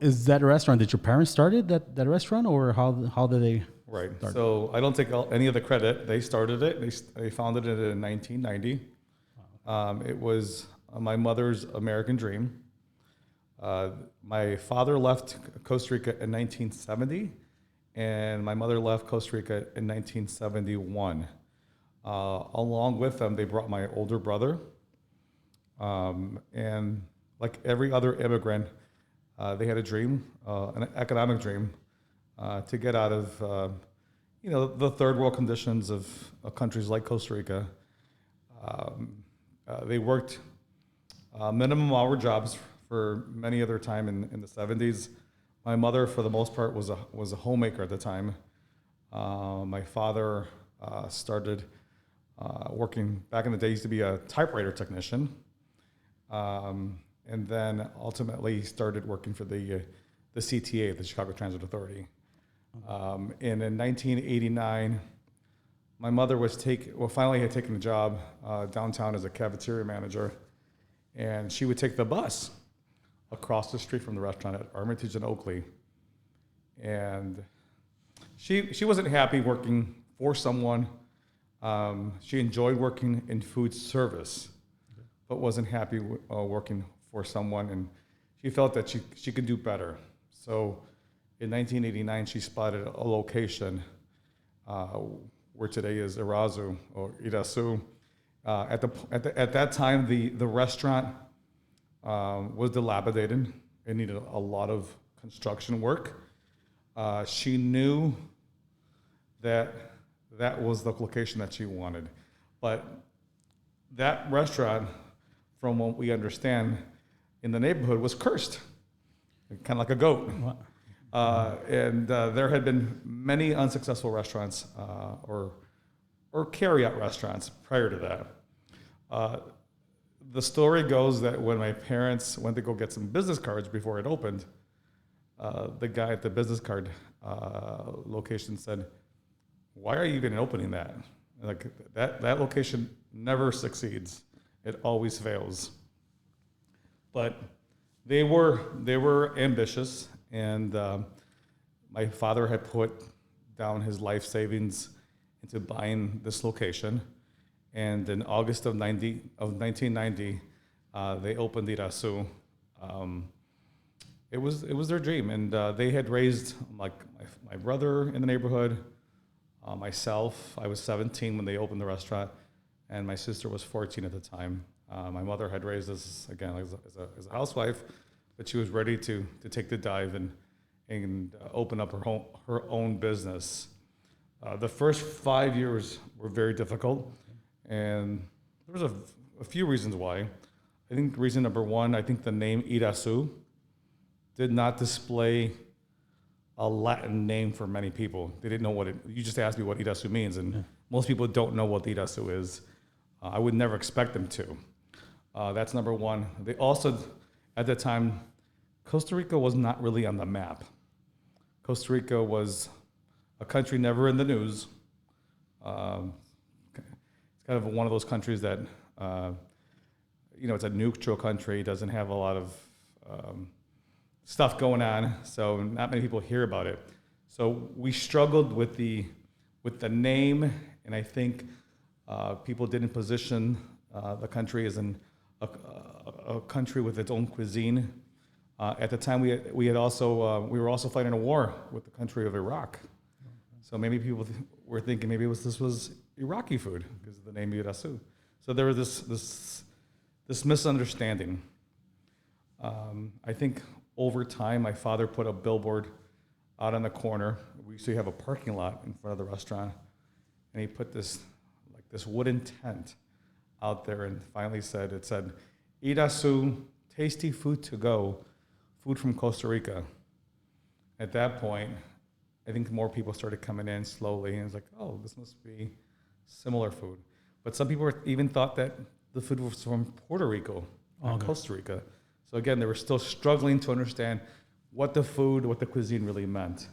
is that a restaurant that your parents started, that restaurant, or how did they Right. start? So I don't take any of the credit. They started it. They founded it in 1990. It was my mother's American dream. My father left Costa Rica in 1970, and my mother left Costa Rica in 1971. Along with them, they brought my older brother. And like every other immigrant, they had a dream, an economic dream, to get out of, the third world conditions of countries like Costa Rica. They worked minimum hour jobs for many of their time in the 70s. My mother, for the most part, was a homemaker at the time. My father started working back in the day. He used to be a typewriter technician, and then ultimately started working for the CTA, the Chicago Transit Authority. And in 1989, my mother finally had taken a job downtown as a cafeteria manager, and she would take the bus across the street from the restaurant at Armitage and Oakley. And she wasn't happy working for someone. She enjoyed working in food service, but wasn't happy working for someone, and she felt that she could do better. So in 1989, she spotted a location where today is Irazu or Irazu. At that time, the restaurant was dilapidated. It needed a lot of construction work. She knew that was the location that she wanted, but that restaurant, from what we understand, in the neighborhood was cursed, kind of like a goat. And there had been many unsuccessful restaurants or carry-out restaurants prior to that. The story goes that when my parents went to go get some business cards before it opened, the guy at the business card location said, "Why are you even opening that? Like that location never succeeds. It always fails." But they were ambitious, and my father had put down his life savings into buying this location. And in August of 1990, they opened Irazu. It was their dream, and they had raised like my brother in the neighborhood, myself. I was 17 when they opened the restaurant, and my sister was 14 at the time. My mother had raised us again as a housewife, but she was ready to take the dive and open up her own business. The first 5 years were very difficult, and there was a few reasons why. I think reason number one, I think the name Irazu did not display a Latin name for many people. They didn't know what you just asked me what Irazu means, and most people don't know what Irazu is. I would never expect them to. That's number one. They also, at the time, Costa Rica was not really on the map. Costa Rica was a country never in the news. It's kind of one of those countries that, it's a neutral country, doesn't have a lot of stuff going on, so not many people hear about it. So we struggled with the name, and I think people didn't position the country as a country with its own cuisine. At the time, we were also fighting a war with the country of Iraq. So maybe people were thinking maybe this was Iraqi food because of the name Irazu. So there was this misunderstanding. I think over time, my father put a billboard out on the corner. We used to have a parking lot in front of the restaurant, and he put this wooden tent out there, and finally it said, "Irazu, tasty food to go, food from Costa Rica." At that point, I think more people started coming in slowly, and it's like, oh, this must be similar food. But some people even thought that the food was from Puerto Rico, not Costa Rica. So again, they were still struggling to understand what the cuisine really meant.